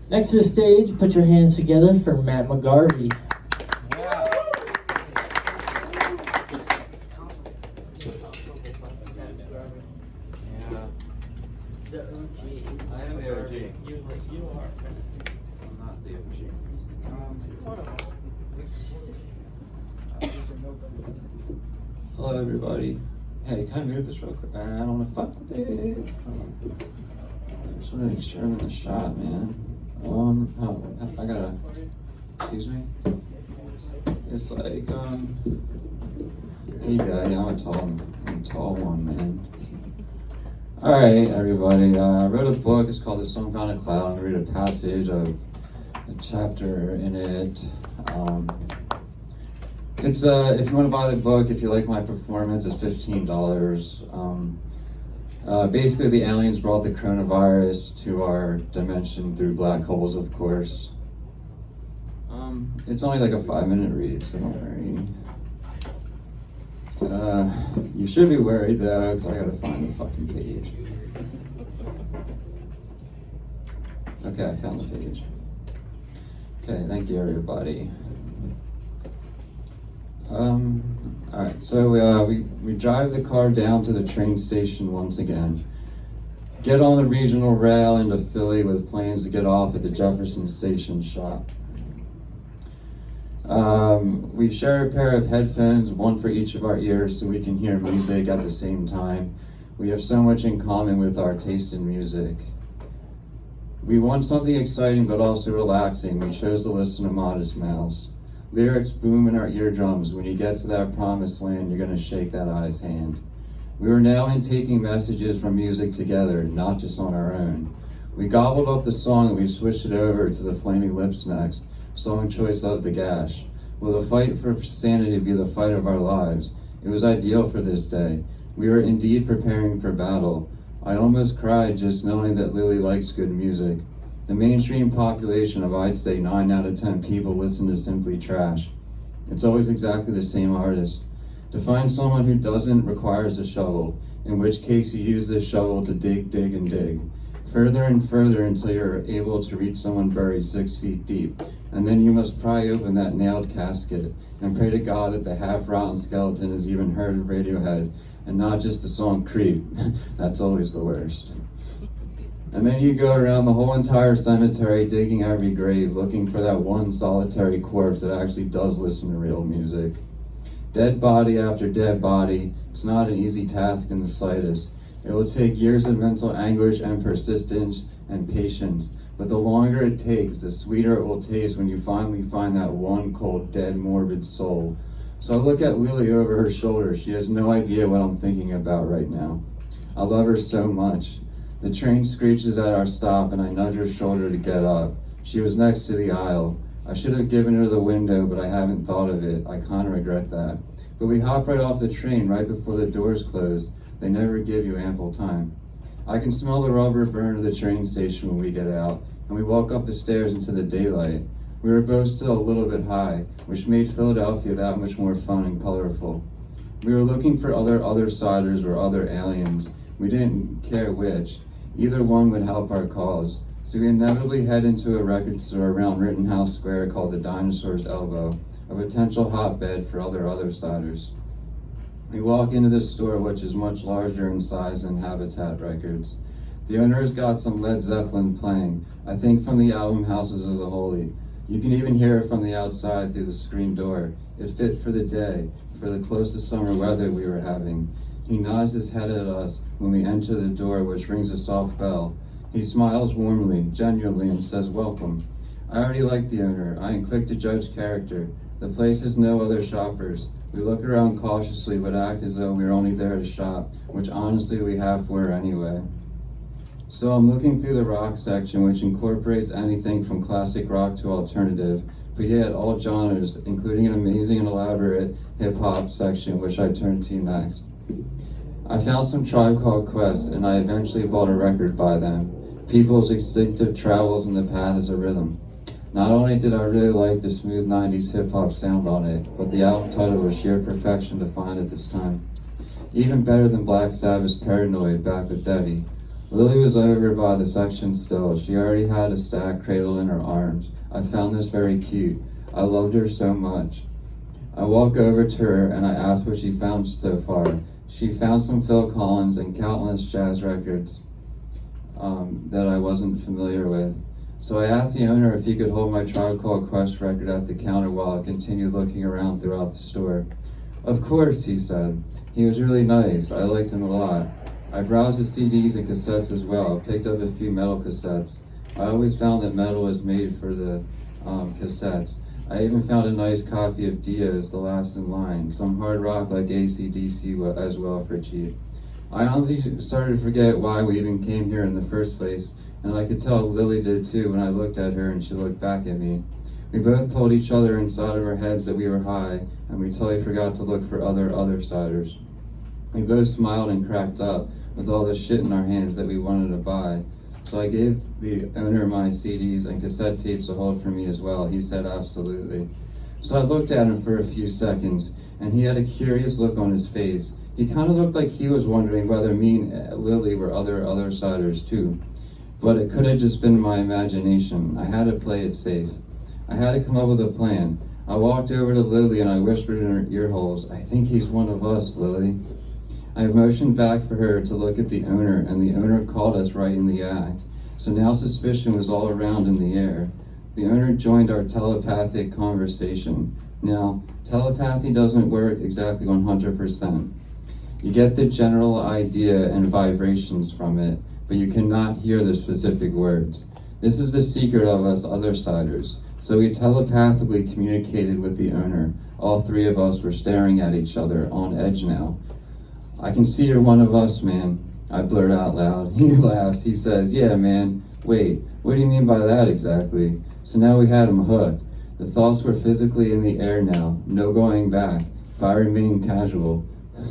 Next to the stage, put your hands together for Matt McGarvey. The OG. I am the OG. You are. I'm not the OG. Hello, everybody. Hey, can I move this real quick? I don't want to fuck with it. I just want to make sure I'm in the shot, man. I gotta. Excuse me. It's like There you go. Yeah, I'm a tall one, man. All right, everybody. I wrote a book. It's called The Song Found a Cloud. I'm gonna read a passage of a chapter in it. It's if you want to buy the book, if you like my performance, it's $15. Basically, the aliens brought the coronavirus to our dimension through black holes, of course. It's only like a 5-minute read, so don't worry. You should be worried though, because I gotta find the fucking page. Okay, I found the page. Okay, thank you, everybody. Alright, so we drive the car down to the train station once again. Get on the regional rail into Philly with plans to get off at the Jefferson Station shop. We share a pair of headphones, one for each of our ears, so we can hear music at the same time. We have so much in common with our taste in music. We want something exciting but also relaxing. We chose to listen to Modest Mouse. Lyrics boom in our eardrums. When you get to that promised land, you're going to shake that eye's hand. We are now in taking messages from music together, not just on our own. We gobbled up the song and we switched it over to the Flaming Lips next, song choice of the Gash. Will the fight for sanity be the fight of our lives? It was ideal for this day. We were indeed preparing for battle. I almost cried just knowing that Lily likes good music. The mainstream population of, I'd say, 9 out of 10 people listen to simply trash. It's always exactly the same artist. To find someone who doesn't requires a shovel, in which case you use this shovel to dig, dig, and dig. Further and further until you're able to reach someone buried 6 feet deep. And then you must pry open that nailed casket and pray to God that the half-rotten skeleton has even heard of Radiohead and not just the song Creep. That's always the worst. And then you go around the whole entire cemetery digging every grave looking for that one solitary corpse that actually does listen to real music. Dead body after dead body, it's not an easy task in the slightest. It will take years of mental anguish and persistence and patience, but the longer it takes, the sweeter it will taste when you finally find that one cold, dead, morbid soul. So I look at Lily over her shoulder. She has no idea what I'm thinking about right now. I love her so much. The train screeches at our stop and I nudge her shoulder to get up. She was next to the aisle. I should have given her the window, but I haven't thought of it. I kind of regret that. But we hop right off the train right before the doors close. They never give you ample time. I can smell the rubber burn of the train station when we get out, and we walk up the stairs into the daylight. We were both still a little bit high, which made Philadelphia that much more fun and colorful. We were looking for other siders or other aliens. We didn't care which. Either one would help our cause. So we inevitably head into a record store around Rittenhouse Square called the Dinosaur's Elbow, a potential hotbed for other siders. We walk into this store, which is much larger in size than Habitat Records. The owner has got some Led Zeppelin playing, I think from the album Houses of the Holy. You can even hear it from the outside through the screen door. It fit for the day, for the close to summer weather we were having. He nods his head at us when we enter the door, which rings a soft bell. He smiles warmly, genuinely, and says, "Welcome." I already like the owner. I am quick to judge character. The place has no other shoppers. We look around cautiously, but act as though we're only there to shop, which honestly we half were anyway. So I'm looking through the rock section, which incorporates anything from classic rock to alternative, but yet all genres, including an amazing and elaborate hip-hop section, which I turn to next. I found some Tribe Called Quest, and I eventually bought a record by them, People's Instinctive Travels in the Paths of Rhythm. Not only did I really like the smooth 90s hip-hop sound on it, but the album title was sheer perfection to find at this time. Even better than Black Sabbath's Paranoid back with Debbie. Lily was over by the section still. She already had a stack cradled in her arms. I found this very cute. I loved her so much. I walked over to her and I asked what she found so far. She found some Phil Collins and countless jazz records that I wasn't familiar with. So I asked the owner if he could hold my Tribe Called Quest record at the counter while I continued looking around throughout the store. Of course, he said. He was really nice. I liked him a lot. I browsed the CDs and cassettes as well. Picked up a few metal cassettes. I always found that metal was made for the cassettes. I even found a nice copy of Dio's The Last in Line, some hard rock like AC/DC as well for cheap. I honestly started to forget why we even came here in the first place, and I could tell Lily did too when I looked at her and she looked back at me. We both told each other inside of our heads that we were high, and we totally forgot to look for other siders. We both smiled and cracked up with all the shit in our hands that we wanted to buy. So I gave the owner my CDs and cassette tapes to hold for me as well. He said absolutely. So I looked at him for a few seconds, and he had a curious look on his face. He kind of looked like he was wondering whether me and Lily were other siders too. But it could have just been my imagination. I had to play it safe. I had to come up with a plan. I walked over to Lily and I whispered in her ear holes, "I think he's one of us, Lily." I motioned back for her to look at the owner, and the owner called us right in the act. So now suspicion was all around in the air. The owner joined our telepathic conversation. Now, telepathy doesn't work exactly 100%. You get the general idea and vibrations from it, but you cannot hear the specific words. This is the secret of us other-siders. So we telepathically communicated with the owner. All three of us were staring at each other, on edge now. "I can see you're one of us, man," I blurt out loud. He laughs. He says, "Yeah, man. Wait, what do you mean by that exactly?" So now we had him hooked. The thoughts were physically in the air now. No going back. If I remain casual.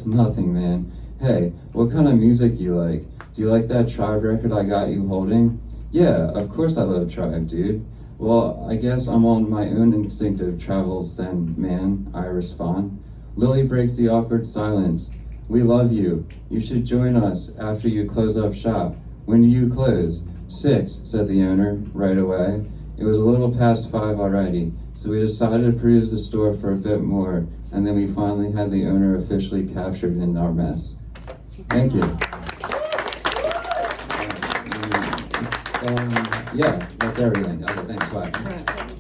Nothing, man. "Hey, what kind of music you like? Do you like that Tribe record I got you holding?" "Yeah, of course I love Tribe, dude." "Well, I guess I'm on my own instinctive travels then, man," I respond. Lily breaks the awkward silence. "We love you. You should join us after you close up shop." "When do you close?" 6, said the owner, right away. It was a little past 5 already, so we decided to peruse the store for a bit more, and then we finally had the owner officially captured in our mess. Thank you. Yeah, that's everything. Okay, thanks, bye.